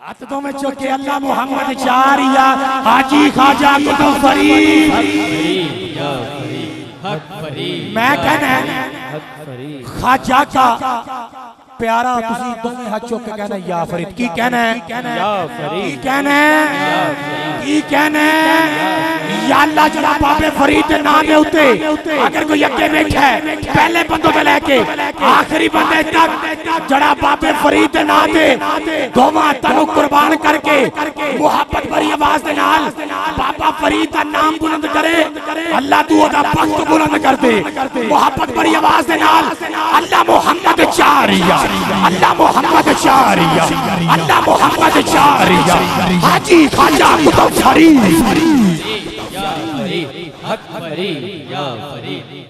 हाथों में चौके अल्लाह मोहम्मद चारिया हाजी ख्वाजा कुतुब फरीद मैं कहना ख्वाजा का प्यारा तुसी दोनों हाथ चौक के कहना या फरीद की कहना है या फरीद की कहना है की कहना है या अल्लाह जरा बाबे फरीद के नाम दे उते अगर कोई अगे बैठा है पहले बंदों से लेके आखिरी बंदे तक जरा बाबे फरीद के नाम दे दोवां तनु कुर्बान करके मोहब्बत भरी आवाज दे नाल बाबा फरीद का नाम बुलंद करे अल्लाह तू ओदा पख्त बुलंद कर दे मोहब्बत भरी आवाज दे नाल अल्लाह मोहम्मद चारिया अल्लाह मोहम्मद चारिया अल्लाह मोहम्मद चारिया हाजी ख्वाजा कुतुब फरीद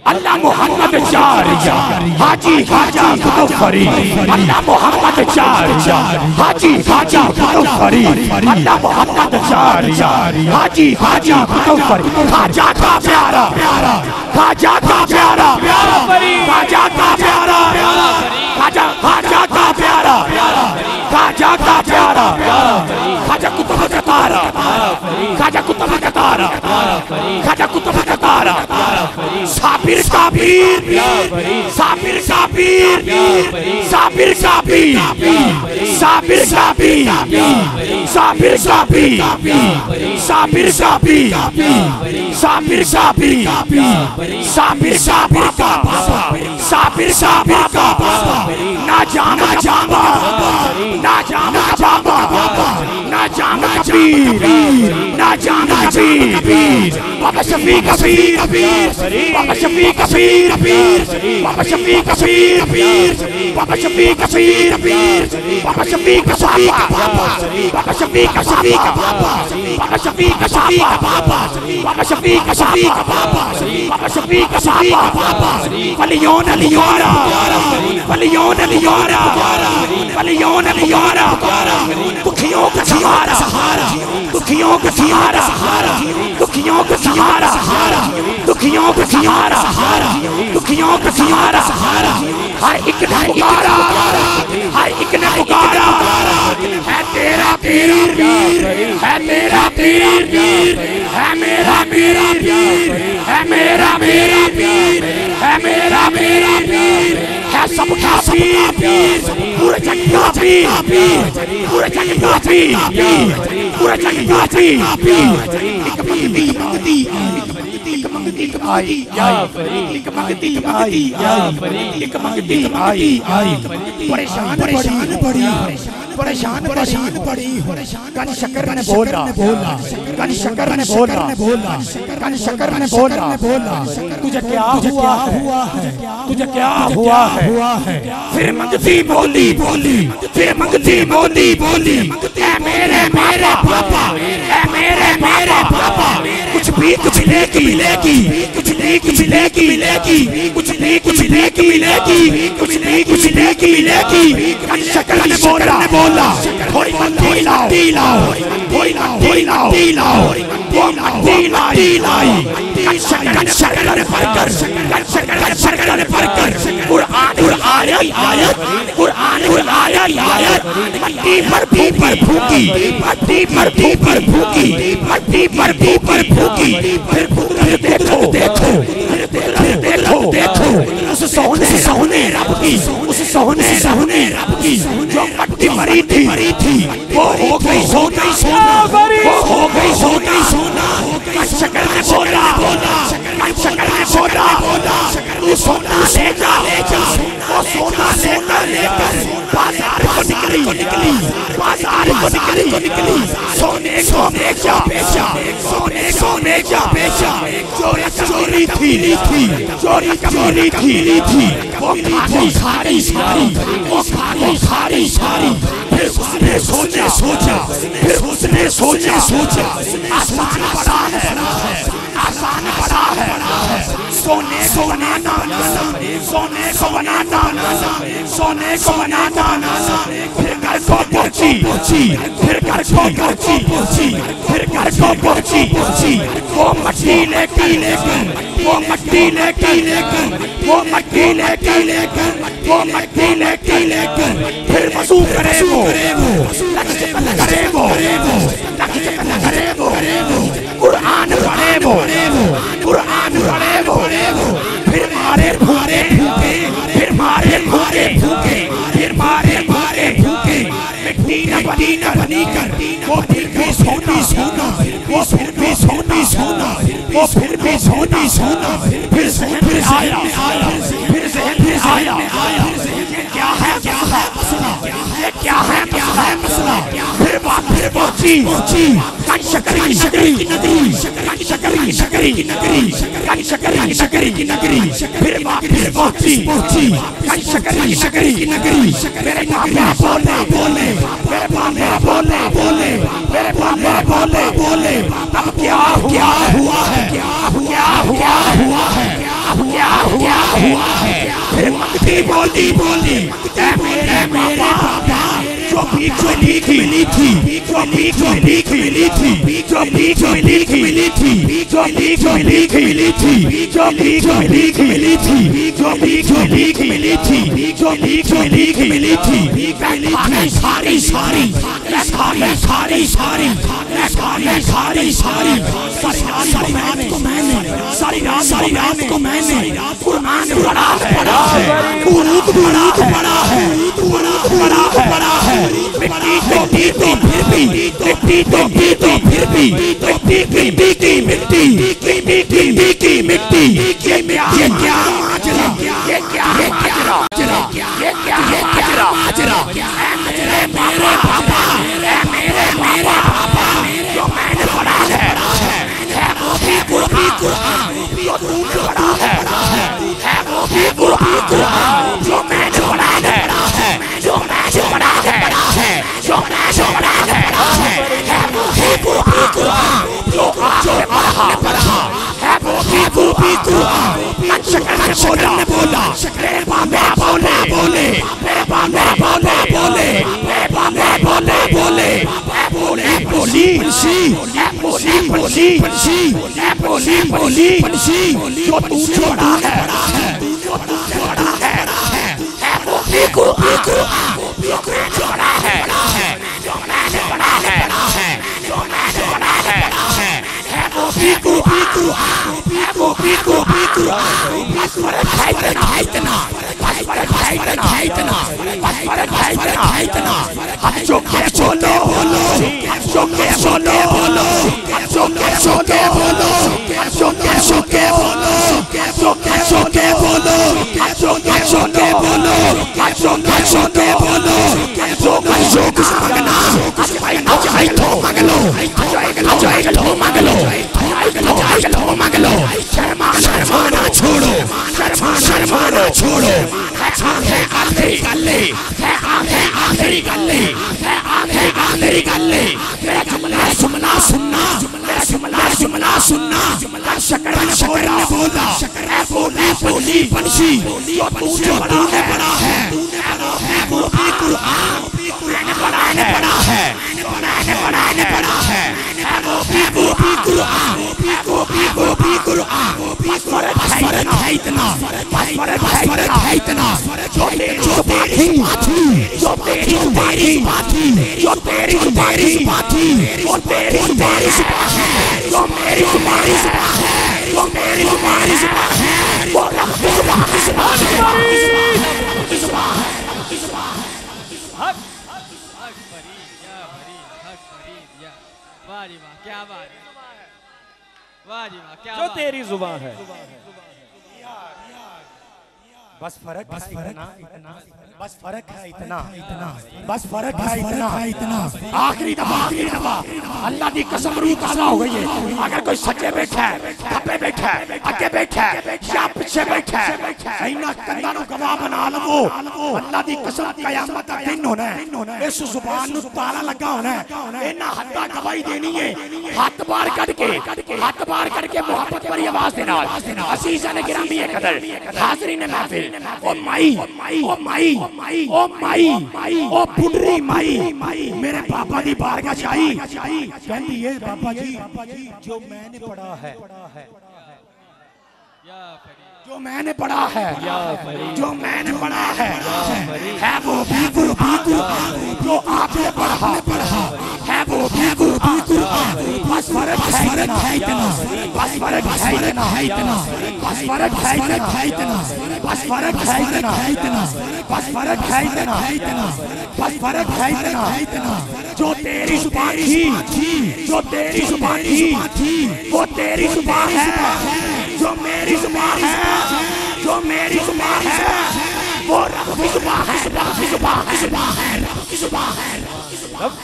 अल्लाह मोहम्मद चारिया हाजी ख्वाजा कुतुब फरीद अल्लाह मोहम्मद चारिया हाजी ख्वाजा कुतुब फरीद अल्लाह मोहम्मद चारिया हाजी ख्वाजा कुतुब फरीद ख्वाजा का प्यारा ख्वाजा का प्यारा ख्वाजा का प्यारा ख्वाजा का प्यारा ख्वाजा का प्यारा ख्वाजा कुतुब का तारा ख्वाजा कुतुब का तारा ख्वाजा कुतुब का तारा साबिर का पीर साबिर का पीर साबिर का पीर साबिर का पीर साबिर का पीर साबिर का पीर साबिर का पीर साबिर का साबिर का ना जामा जामा ना जामा जामा ना जामा पीर ना जामा पीर बाबा शफी का पीर बाबा शफी का पीर बाबा शफी का पीर बाबा शफी का पीर बाबा शफी का बाबा शफी का बाबा शफी का बाबा शफी का बाबा शफी का फलियोन लियोरा फलियोन लियोरा फलियोन लियोरा दुखियों का सहारा दुखियों का सहारा दुखियों का सहारा दुखियों का सहारा दुखियों का सहारा हर एक ने पुकारा हर एक ने पुकारा है तेरा पीर है तेरा पीर है मेरा पीर है मेरा पीर है मेरा पीर है सबका पीर पूरे जग का पीर पूरे जग का पीर पूरे जग का पीर एक मंगती एक मंगती आई या फरीद एक मंगती आई या फरीद एक मंगती आई परेशान पड़ी परेशान पड़ी कन शक्कर ने बोला कन शक्कर ने बोला कन शक्कर ने बोला तुझे क्या हुआ है तुझे क्या हुआ है फिर मंगती बोली फिर मंगती बोली ऐ मेरे पापा ऐ मेरे पापा कुछ भी कुछ मिलेगी कुछ भी मिलेगी कन शक्कर ने बोला थोड़ी मट्टी लाओ थोड़ी मट्टी लाओ वो मट्टी लाई कन शक्कर ने पढ़कर कुरान आयत मट्टी पर फूकी फिर देखो उस सोने रब की जो मट्टी मरी थी वो हो गई सोना कन शक्कर ने बोला तू सोना ले जा वो सोना लेकर बाजार को निकली सोने को बेचा चोरी थी वो खारी सारी फिर उसने सोचा आसान बड़ा है सोने को बनाना फिर घर को पहुंची वो मट्टी लेकर फिर वसूल करे वो तकलीफ न करे वो, कुरान पढ़े वो, कुरान पढ़े वो, फिर मारे फूके, फिर मारे फूके, फिर मारे फूके, मिट्टी न बनी कर, वो फिर भी सोना, वो फिर भी सोना, वो फिर भी सोना, फिर जहन में आया, फिर जहन में आया, क्या है मसला, ये क्या है मसला, फिर बात पहुंची, शकरी की नगरी, शकरी की नगरी, फिर बात पहुंची, शकरी की नगरी, मेरे पापा बोले, मेरे पापा बोले, अब क्या हुआ है, फिर मक्ती बोली, मेरे पापा जो भीख मिली थी, जो भीख मिली थी, जो भीख मिली थी, जो भीख मिली थी, जो भीख मिली थी, जो भीख मिली थी, जो भीख मिली थी, सारी रात को मैंने कुरान पढ़ा है, मिट्टी तो फिर भी, मिट्टी ये क्या माजरा, मेरे पापा, जो मैंने पढ़ा है वो भी कुरान, जो तूने पढ़ा है वो भी कुरान, जो मैंने पढ़ा है, जो मैंने पढ़ा है, जो मैंने पढ़ा है वो भी कुरान, जो आपने पढ़ा है वो भी कुरान। शकरन ने बोला, मेरे बाबा बोले, मेरे बाबा बोले, पंछी, जो तूने पढ़ा है वो भी कुरान, जो मैंने पढ़ा है, जो मैंने पढ़ा है, जो मैंने पढ़ा है वो भी कुरान, वो भी कुरान। बस फर्क है इतना, हम जो के बोलो, हम जो के बोलो, हम जो के बोलो, हम जो के बोलो, जो के बोलो, जो के बोलो, जो के बोलो, जो कुछ मांगना, आज तो मांग लो, शर्माना छोड़ो, आखिरी गल्ले, मेरा जुमला सुनना, शकरन बोली, पंछी, जो तूने पढ़ा है वो भी कुरान, मैंने पढ़ा है वो भी कुरान, बस फर्क है इतना, जो तेरी जो मेरी जुबानी है, वो रब की जुबानी क्या बात है, वाह जी वाह, क्या जो तेरी जुबान है। बस फर्क है इतना, आखिरी दफा अल्लाह की कसम रूह ताज़ा हो गई है। अगर कोई सच्चे बैठा है, खब्बे बैठा है, आगे बैठा है या पीछे बैठा है, इन्ना कंधा नु गवाह बना लवो। अल्लाह की कसम कयामत का दिन होना है, इस जुबान नु ताला लगा होना है, इन्ना हद्दा गवाही देनी है। हाथ बार करके मोहब्बत भरी आवाज देना। अजीज़ान गिरामी कदर, हाज़रीन महफिल, ओ माई, ओ पुंडरी माई, मेरे पापा की बारगाह आई, कहती है पापा जी जो मैंने पढ़ा है, जो मैंने पढ़ा है वो भी कुरान, जो आपने पढ़ा है वो बस फर्क है इतना, बस फर्क है इतना, बस फर्क है इतना, बस फर्क है इतना, बस फर्क है इतना, बस फर्क है इतना। जो तेरी जुबान थी, जो तेरी जुबान थी, वो तेरी जुबान है। जो मेरी जुबान है, जो मेरी जुबान है, वो रब की जुबान है, रब की जुबान है, रब की जुबान है, रब की जुबान है।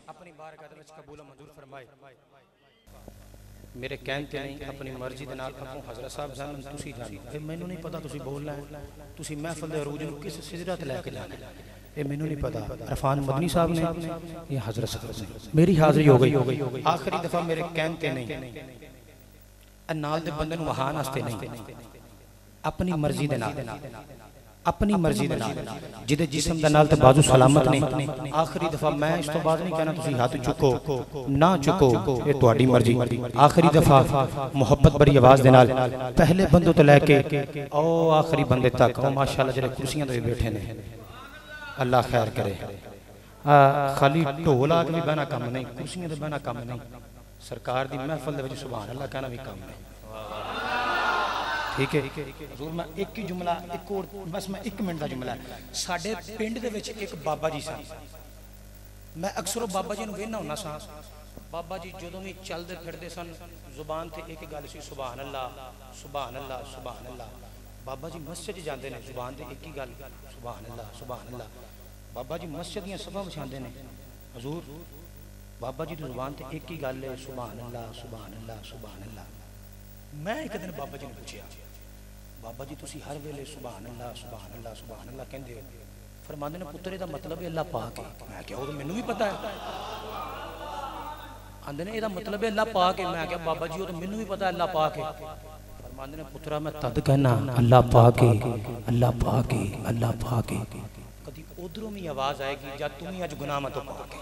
अपनी बारगाह दे विच कबूल मंजूर फरमाए। मेरे कहन ते नहीं, अपनी मर्जी दे नाल अपने हजरत साहब जान तुसी जानो। मैनू नहीं पता तुसी बोलना है, तुसी महफिल दे अरूज नूं किस सिजरा ते लेके जाना ये मैनू नहीं पता। इरफान मदनी साहब ने ये हजरत साहब ने मेरी हाजिरी हो गई। आखिरी दफा मेरे कहन ते नहीं, नाल दे बंदे नूं वहान वास्ते नहीं, अपनी मर्जी दे नाल, अपनी मर्जी दे नाल जिदे जिस्म दा नाल ते बाजू सलामत ने। आखिरी दफा मैं इस तो बाद नहीं कहना तुसी हाथ चुको ना चुको, ये तुहाडी मर्जी। आखिरी दफा मोहब्बत भरी आवाज दे नाल पहले बंदों तो लेके ओ आखिरी बंदे तक, ओ माशाअल्लाह जेड़े कुर्सियां ते बैठे ने, अल्लाह खैर करे। खाली ढोल आके भी बहना कम नहीं, कुर्सियां ते बहना कम नहीं, सरकार दी महफिल दे विच सुभान अल्लाह कहना भी कम नहीं। ठीक है हजूर, मैं एक ही जुमला, एक और बस मैं 1 मिनट का जुमला। साडे पिंड दे विच एक बाबा जी सन, मैं अक्सर बाबा जी नूं वेखना हुंदा सा। बाबा जी जदों भी चलदे फिरदे सन, जुबान ते एक गल सी, सुभान अल्लाह, सुभान अल्लाह, सुभान अल्लाह। बाबा जी मस्जिद जाते हैं, जुबान ते एक ही गल, सुभान अल्लाह, सुभान अल्लाह। बाबा जी मस्जिद दियां सभा बिछाते हैं, हजूर बाबा जी की जुबान ते एक ही गल है, सुभान अल्लाह, सुभान अल्लाह, सुभान अल्लाह। मैं एक दिन बाबा जी ने पूछा, बाबा जी तुसी हर वेले सुभान अल्लाह, सुभान अल्लाह, सुभान अल्लाह कहंदे हो, फरमांदे ने पुत्तर दा मतलब है अल्लाह पाक है। मैं क्या वो तो मैनू भी पता है। आंदे ने एदा मतलब है अल्लाह पाक है। मैं क्या बाबा जी वो तो मैनू भी पता है अल्लाह पाक है। फरमांदे ने पुत्रा मैं तद कहना अल्लाह पाक है, अल्लाह पाक है, अल्लाह पाक है। कभी उधरों भी आवाज आएगी या तुम ही अज गुनाह मत पाक है।